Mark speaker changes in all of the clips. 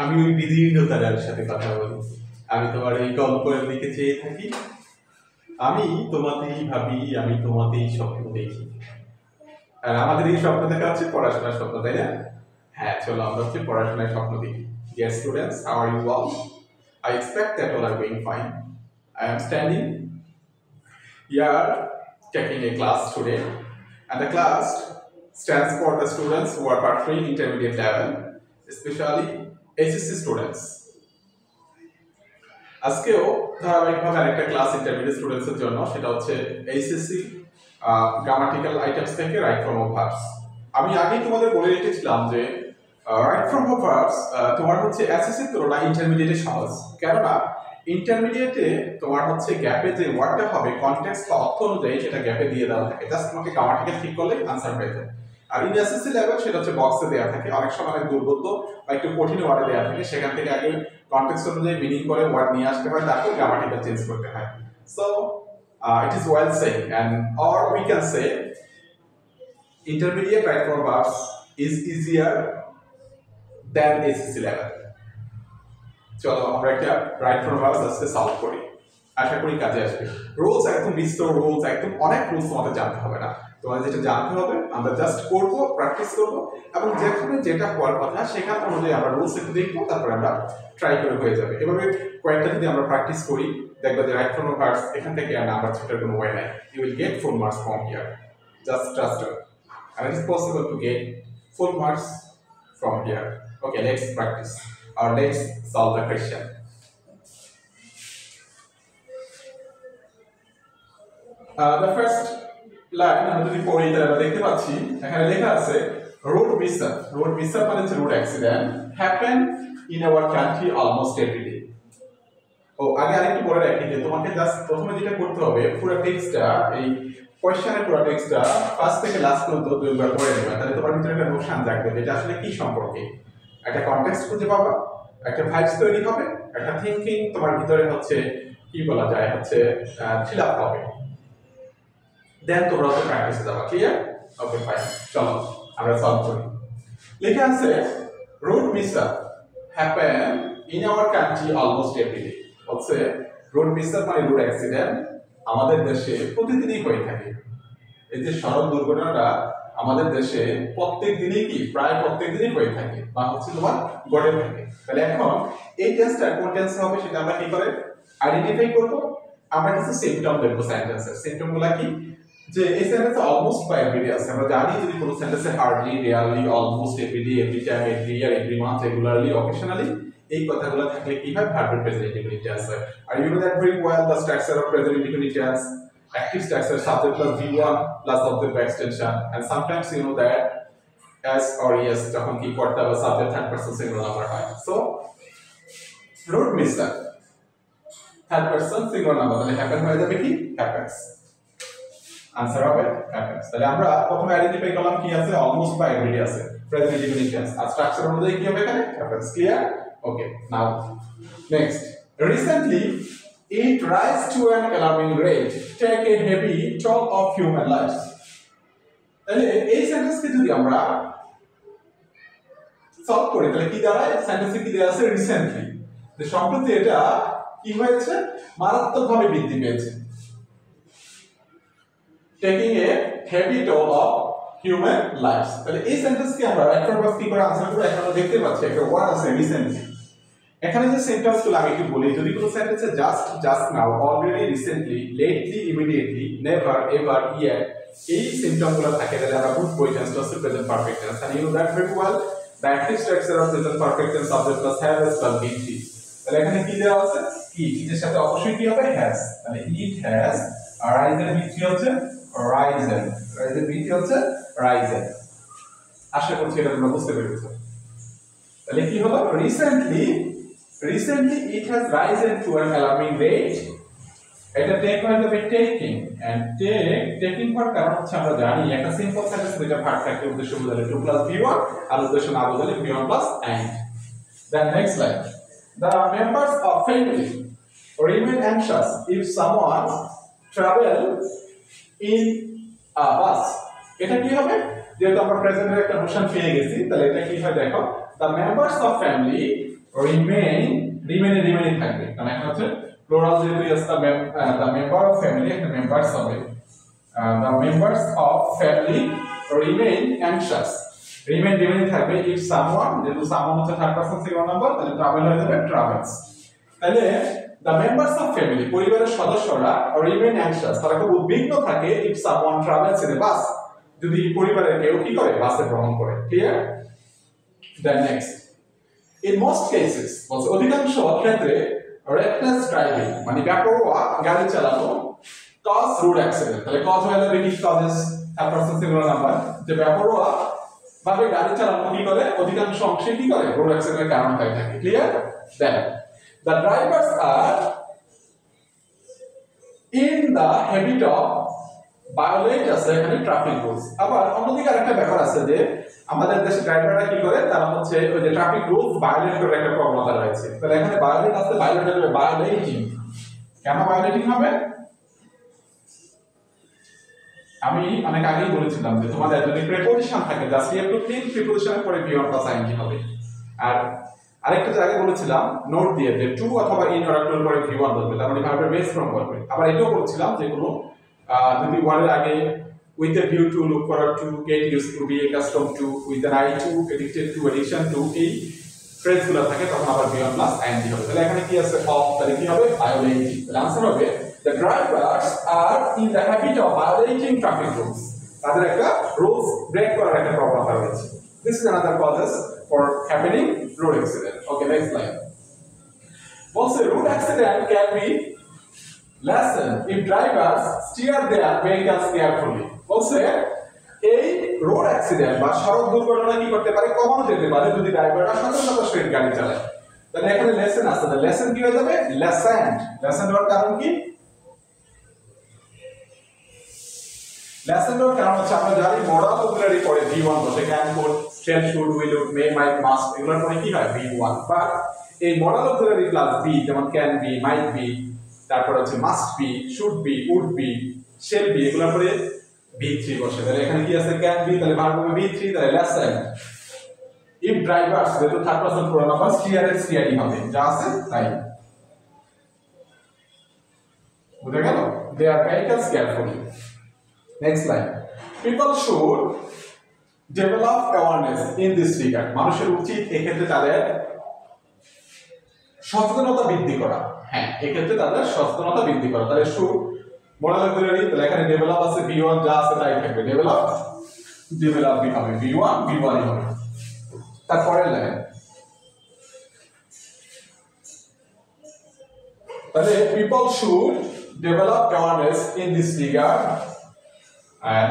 Speaker 1: আমি ওই বিদীর্ণতার সাথে কথা বলি। আমি তোমার এই গল্পের দিকে চেয়ে থাকি, আমি তোমাতেই ভাবি, আমি তোমাতেই স্বপ্ন দেখি। আর আমাদের এই স্বপ্ন দেখা হচ্ছে পড়াশোনার স্বপ্ন, তাই না? হ্যাঁ, চলো আমরা হচ্ছে পড়াশোনার স্বপ্ন দেখি। Dear students, how are you all? I expect that all are going fine. I am standing here taking a class today, and the class stands for the students who are pursuing intermediate level, especially HSC students. আজকেও ধারাবাহিকভাবে আরেকটা class intermediate স্টুডেন্টসের জন্য, সেটা হচ্ছে HSC grammatical items থেকে right form of verbs. আমি আগেই তোমাদের বলে রেখেছিলাম যে রাইট ফর্ম অফ ভার্বস তোমার হচ্ছে এসএসসি তুলনায় ইন্টারমিডিয়েটে সহজ, কেননা ইন্টারমিডিয়েটে তোমার হচ্ছে গ্যাপে যে ওয়ার্ডটা হবে কনটেক্সট বা অর্থ অনুযায়ী সেটা গ্যাপে দিয়ে দেওয়া থাকে, জাস্ট তোমাকে গ্রামাটিক্যাল ঠিক করলেই আনসার হয়ে যায়। আর ইন এসএসসি লেভেল সেটা হচ্ছে বক্সে দেওয়া থাকে, অনেক সময় দুর্বোধ্য বা একটু কঠিন ওয়ার্ডে দেওয়া থাকে, সেখান থেকে আগে কনটেক্সট অনুযায়ী মিনিং করে ওয়ার্ড নিয়ে আসতে হয়, তারপর গ্রামাটিক্যাল চেঞ্জ করতে হয়। So it is well said, and or we can say intermediate right form verbs is easier than SSC level. চলো আমরা একটা রাইট ফর্ম ভার্বস আজকে সলভ করি, আশা করি কাজে আসবে। রুলস একদম বিস্তর, রুলস একদম অনেক রুলস তোমাদের জানতে হবে না, তোমাদের যেটা জানতে হবে আমরা জাস্ট করবো, প্র্যাকটিস করবো, এবং যেখানে যেটা হওয়ার কথা সেখান অনুযায়ী আমরা রুলস একটু দেখবো, তারপরে আমরা ট্রাই করে হয়ে যাবে। এভাবে কয়েকটা যদি আমরা প্র্যাকটিস করি, দেখবা যে রাইট ফর্ম ভার্বস এখান থেকে আর নাম্বার ছোটার কোনো ওয়ে নাই। You will get full marks from here, just trust it, and it is possible to get full marks from here. Okay, let's practice or let's solve the question. The first line আমরা যদি পড়ি তাহলে দেখতে পাচ্ছি এখানে লেখা আছে road mishap. Road mishap মানে হচ্ছে road accident happen in our country almost every day. ও আগে আরেকটু বলে রাখি যে তোমাকে জাস্ট প্রথমে যেটা করতে হবে, পুরো টেক্সটটা, এই কোশ্চেনের পুরো টেক্সটটা ফার্স্ট থেকে লাস্ট পর্যন্ত দুইবার পড়ে নেবে, তাহলে তোমার ভিতরে একটা নোশন জাগবে যেটা আসলে কি সম্পর্কে, একটা কনটেক্সট খুঁজে পাবা, একটা ভাইবস তৈরি হবে, একটা থিংকিং তোমার ভিতরে হচ্ছে কি বলা যায় হচ্ছে ফিল আপ হবে, দেন তোমরা হচ্ছে প্র্যাকটিসে যাবা। ক্লিয়ার? ওকে ফাইন, চলো আমরা সলভ করি। লেখা আছে road mishap happen in our country almost every day. হচ্ছে রোড মিসআপ মানে রোড অ্যাক্সিডেন্ট আমাদের দেশে প্রতিদিনই হয়ে থাকে। এই যে সড়ক দুর্ঘটনাটা আমাদের দেশে প্রত্যেক দিনই কি প্রায় প্রত্যেক দিনই হয়ে থাকে বা হচ্ছে তোমার ঘটে থাকে। তাহলে এখন এই টেন্সটা কোন টেন্সে হবে সেটা আমরা কি করে আইডেন্টিফাই করব? আমরা কিছু সিম্পটম দেখব সেন্টেন্সের। সিম্পটমগুলো কি? যে এই সেন্টেন্সে অলমোস্ট বা এভরিডে আছে, আমরা জানি যদি কোনো সেন্টেন্সে hardly, rarely, almost, everyday, every time, every year, every month, regularly, occasionally এই কথাগুলো থাকলে কি হয়? ভার্বের প্রেজেন্ট ইনডিফিনিট টেন্স হয়। আর you know that very well the structure of present indefinite tense, active structure, subject plus V1 plus object by extension, and sometimes you know that as or yes যখন কি করতে হবে subject third person singular number হয়। So road mishap third person singular number, তাহলে happen হয়ে যাবে কি? Happens. Answer হবে হ্যাপেন্স। তাহলে আমরা প্রথমে আইডেন্টিফাই করলাম কি আছে, অলমোস্ট বা এভরিডে আছে, প্রেজেন্ট ইনডিফিনিট টেন্স, আর স্ট্রাকচার অনুযায়ী কি হবে এখানে? Happens. Clear? Okay, now next, recently it rise to an alarming rate, take a heavy toll of human lives. তাহলে এই সেন্টেন্সকে যদি আমরা সলভ করি তাহলে কি দাঁড়ায়? সেন্টেন্সে কি দেয়া আছে? রিসেন্টলি, যে সম্প্রতি এটা কি হয়েছে? মারাত্মকভাবে বৃদ্ধি পেয়েছে। Taking a heavy toll of human lives. তাহলে এই সেন্টেন্সকে আমরা রাইট ফর্ম ভার্ব কি করে আনসার করব? এখন আমরা দেখতে পাচ্ছি একটা ওয়ার্ড আছে রিসেন্টলি। এখানে যে সেন্টেন্সগুলো আমি একটু বলি, যদি কোনো সেন্টেন্সে just now, already, recently, lately, immediately, never, ever, yet এই সিম্পটমগুলো থাকে তাহলে আমরা বুঝবো এই টেন্সটা হচ্ছে present perfect tense. and you know that very well the active structure of present perfect tense subject plus have as plus been. তাহলে এখানে কি দেওয়া আছে? it এর সাথে অবশ্যই কি হবে? has। তাহলে it has risen, কি হচ্ছে? risen, কি হচ্ছে? risen। আশা করছি এটা তোমরা বুঝতে পেরেছো। তাহলে কি হলো? Recently it has risen to an alarming rate. এটা টেক হয়ে যাবে taking, and taking হওয়ার কারণ হচ্ছে আমরা জানি একটা সিম্পল সেন্টেন্স যেটা ভার্ব থাকে উদ্দেশ্য বোঝালে 2 plus V1 আর উদ্দেশ্য না বোঝালে V1 plus and. Then next line, the members of family remain anxious if someone travel in a bus. এটা কি হবে? যেহেতু আমরা প্রেজেন্টের একটা নোশন পেয়ে গেছি তাহলে এটা কি হয় দেখো, the members of family remain থাকবে, কারণ এখন হচ্ছে প্লুরাল যেহেতু is the member of family, একটা মেম্বারস হবে the members of family remain anxious, remain থাকবে ইফ সামওয়ান, যেহেতু সামওয়ান হচ্ছে থার্ড পারসন সিঙ্গুলার নাম্বার, তাহলে ট্রাভেল হয়ে যাবে ট্রাভেলস। তাহলে দ্য মেম্বারস অফ ফ্যামিলি, পরিবারের সদস্যরা রিমেইন অ্যাংশাস, তারা খুব উদ্বিগ্ন থাকে if someone travels in a bus, যদি পরিবারের কেউ কি করে বাসে ভ্রমণ করে। Clear? Then next, in most cases, অধিকাংশ ক্ষেত্রে রেকলেস ড্রাইভিং মানে বেপরোয়া গাড়ি চালানো কজ রোড অ্যাক্সিডেন্ট, তাহলে কজ হয়ে যাবে কি causes third person singular number, যে বেপরোয়া ভাবে গাড়ি চালানো কি করে অধিকাংশ অংশে কি করে রোড অ্যাক্সিডেন্টের কারণ হয়ে থাকে। Clear? Then the drivers are in the habit of violate আছে এখানে ট্রাফিক রুলস। আবার অন্যদিকে আরেকটা ব্যাপার আছে যে আমাদের দেশে ড্রাইভাররা কি করে, তারা হচ্ছে ওই যে ট্রাফিক রুলস ভায়োলেট করার একটা প্রবণতা রয়েছে। তাহলে এখানে ভায়োলেট আছে, ভায়োলেট হবে ভায়োলেটিং। কেন ভায়োলেটিং হবে? আমি অনেক আগেই বলেছিলাম যে তোমাদের যদি প্রিপোজিশন থাকে just you have to think প্রিপোজিশনের পরে V1 প্লাস ing হবে। আর আরেকটা জায়গায় বলেছিলাম নোট দিয়ে যে টু অথবা ইন অর টুর পরে V1 বলবে, তার মানে ভার্বের বেস ফর্ম বলবে। আবার এটাও বলেছিলাম যে কোনো যদি ওয়ার্ডের আগে with a view to, look forward to, get used to, be accustomed to, with an eye to, addicted to, addiction to এই ফ্রেজগুলো থাকে তখন আবার V1 প্লাস ing হবে। তাহলে এখানে কি আছে অফ, তাহলে কি হবে violating। তাহলে आंसर হবে the drivers are in the habit of violating traffic rules, তাদের একটা রুলস ব্রেক করার একটা প্রবণতা রয়েছে। This is another causes for happening road accident. Okay, next slide. Also, road accident can be lessened if drivers steer their vehicles carefully. Also, এই road accident বা সড়ক দুর্ঘটনা কি করতে পারে, কমানো যেতে পারে যদি ড্রাইভাররা সতর্কতার সহিত গাড়ি চালায়। তাহলে এখানে লেসেন আছে, তাহলে লেসেন কি হয়ে যাবে লেসেন্ড। লেসেন্ড হওয়ার কারণ কি? লেসেন্ড হওয়ার কারণ হচ্ছে আমরা জানি মডাল অক্সিলারি পরে V1 বসে, can, could, shall, should, will, may, might, must, এগুলোর পরে কি হয় V1। বাট এই মডাল অক্সিলারি প্লাস বি যেমন ক্যান বি, মাইট বি, তারপর হচ্ছে must be, should be, would be, shall be, এগুলোর পরে V3 বসে। তাহলে এখানে কি আছে ক্যান বি, তাহলে ভার্ব হবে V3, তাহলে লেসেন্ড। ইফ ড্রাইভার্স, যেহেতু থার্ড পারসন পুরো নাম্বার, স্টিয়ারের স্টিয়ারিং হবে, যা আছে তাই। বুঝা গেল? They are vehicles carefully. Next line. People should develop awareness in this regard. মানুষের উচিত এক্ষেত্রে তাদের সচেতনতা বৃদ্ধি করা। হ্যাঁ, এক্ষেত্রে তাদের সচেতনতা বৃদ্ধি করা। তাহলে should মডেল অক্সিলারি, তাহলে এখানে ডেভেলপ আছে V1, যা আছে তাই থাকবে। ডেভেলপ হবে V1 হবে। তারপরের লাইন, তাহলে people should develop awareness in this regard.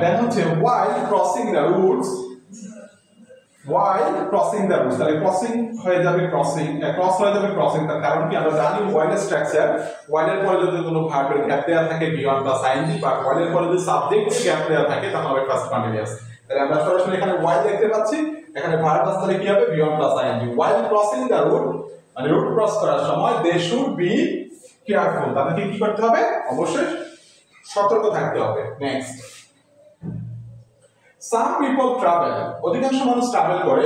Speaker 1: Then হচ্ছে while crossing the roads, তাহলে ক্রসিং হয়ে যাবে ক্রসিং, ক্রস হয়ে যাবে ক্রসিং। তার কারণ কি আমরা জানি while স্ট্রাকচার, while এর পরে যদি কোনো ভার্বের গ্যাপ দেওয়া থাকে V1 প্লাস ing, বা while এর পরে যদি সাবজেক্ট গ্যাপ দেওয়া থাকে তখন হবে ফার্স্ট কন্টিনিউয়াস। তাহলে আমরা সরাসরি এখানে while দেখতে পাচ্ছি, এখানে ভার্ব আছে, তাহলে কি হবে V1 plus ing। while crossing the road মানে রোড ক্রস করার সময় they should be careful, তাদেরকে কি করতে হবে অবশ্যই সতর্ক থাকতে হবে। নেক্সট, some people travel, অধিকাংশ মানুষ ট্রাভেল করে।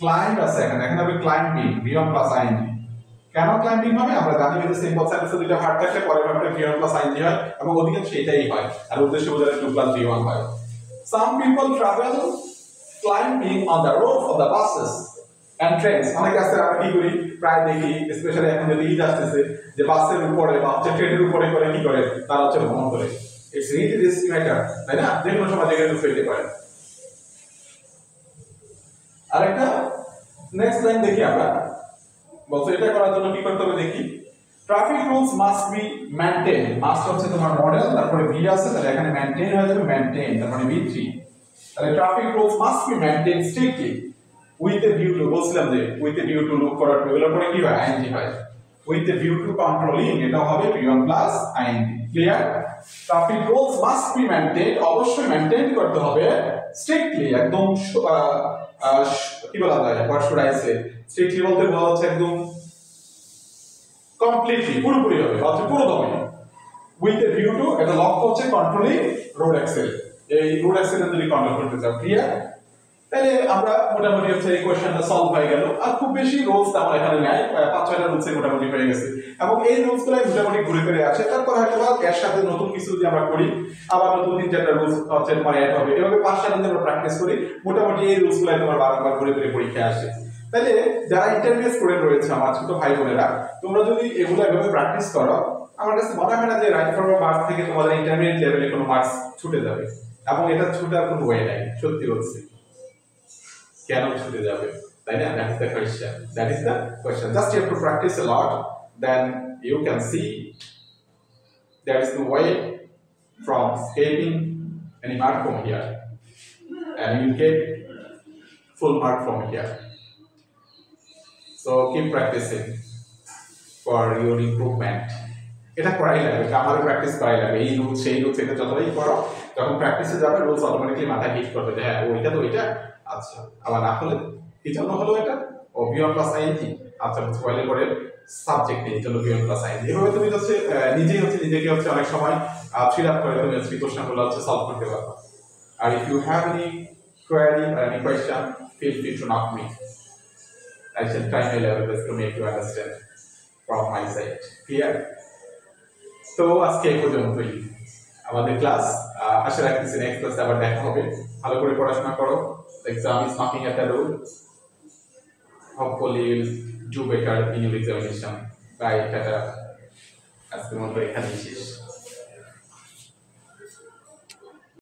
Speaker 1: ক্লাইম্ব আছে এখানে হবে ক্লাইম্বিং, V1 প্লাস ing। কেন ক্লাইম্বিং হবে? আমরা জানি যে সিম্পল সেন্টেন্সে দুটো ভার্ব থাকলে পরের ভার্বটা V1 প্লাস ing হয়, এবং অধিকাংশ এটাই হয়, আর উদ্দেশ্য বোঝালে 2 প্লাস V1 হয়। some people travel climbing on the roof of the buses and trains. অনেক আছে আমরা কি করি, প্রায় দেখি, স্পেশালি এখন যদি ঈদ আসতেছে, যে বাসের উপরে বা ট্রেনের উপরে করে কি করে তারা হচ্ছে ভ্রমণ করে। It's really this matter, তাই না? যে কোনো সময় জায়গায় ফেলতে পারে। আরেকটা নেক্সট লাইন দেখি আমরা, বলছো এটা করার জন্য কি করতে হবে দেখি। Traffic rules must be maintain, must হচ্ছে তোমার মডেল, তারপরে বি আছে, তাহলে এখানে মেইনটেইন হয়ে যাবে মেইনটেইন, তারপরে V3। তাহলে traffic rules must be maintain strictly with a view to, বলছিলাম যে with a view to, look forward to, এগুলোর পরে কি হয় ing হয়। With a view to controlling, এটা হবে V1 plus ing। Clear? Traffic rules must be maintain, অবশ্যই মেইনটেইন করতে হবে স্ট্রিক্টলি, একদম কি বলা যায়, what should I say, strictly বলতে বলা হচ্ছে একদম কমপ্লিটলি, পুরোপুরি হবে, অর্থাৎ পুরোদমে। উইথ এ ভিউ টু, এটা লক্ষ্য হচ্ছে কন্ট্রোলিং রোড অ্যাক্সিডেন্ট, এই রোড অ্যাক্সিডেন্ট যদি কন্ট্রোল করতে চাও। ক্লিয়ার? তাহলে আমরা মোটামুটি হচ্ছে এই কোশ্চেনটা সলভ হয়ে গেল। আর খুব বেশি রুলস আমার এখানে নাই, 5-6টা রুলসে মোটামুটি হয়ে গেছে এবং এই রুলসগুলো মোটামুটি ঘুরে ফিরে আসে। তারপর হয়তো এর সাথে নতুন কিছু যদি আমরা করি, আবার নতুন 3-4টা রুলস হচ্ছে তোমার অ্যাড হবে, এভাবে 5-7 দিন আমরা প্র্যাকটিস করি, মোটামুটি এই রুলসগুলো তোমার বারবার ঘুরে ফিরে পরীক্ষায় আসে। তাহলে যারা ইন্টারমিডিয়েট স্টুডেন্ট রয়েছে আমার ছোট ভাই বোনেরা, তোমরা যদি এগুলো এভাবে প্র্যাকটিস করো, আমার কাছে মনে হয় না যে রাইট ফরওয়ার্ড মার্কস থেকে তোমাদের ইন্টারমিডিয়েট লেভেলে কোনো মার্কস ছুটে যাবে, এবং এটা ছুটার কোনো ওয়ে নাই। সত্যি বলছি, কেন ছুটে যাবে, তাই না? That is the question. That is the question. Just you have to practice a lot, then you can see there is no way from escaping any mark from here, and you will get full mark from here. So keep practicing for your improvement. এটা করাই লাগবে, আমারও practice করাই লাগবে। এই rules সেই rules, এটা যতটাই করো, যখন প্র্যাকটিসে যাবে রুলস অটোমেটিক্যালি মাথায় হিট করবে যে হ্যাঁ ওইটা তো ওইটা, আচ্ছা আবার না হলে কি জন্য হলো এটা, ও বিয়ন্ড প্লাস আইএনজি, আচ্ছা বলে করে সাবজেক্ট নেই, জন্য বিয়ন্ড প্লাস আইএনজি। এভাবে তুমি হচ্ছে নিজেই হচ্ছে নিজেকে হচ্ছে অনেক সময় ফিল আপ করে তুমি হচ্ছে কোশ্চেনগুলো হচ্ছে সলভ করতে পারবে। আর if you have any query or any question, feel free to knock me. I shall try my level best to make you understand from my side. Clear? তো আজকে এই পর্যন্তই আমাদের ক্লাস। আশা রাখতেছি নেক্সট ক্লাসে আবার দেখা হবে। ভালো করে পড়াশোনা করো, exam is knocking at the door, hopefully you'll do better in your examination. Bye, tata, আজকের মতো এখানেই শেষ।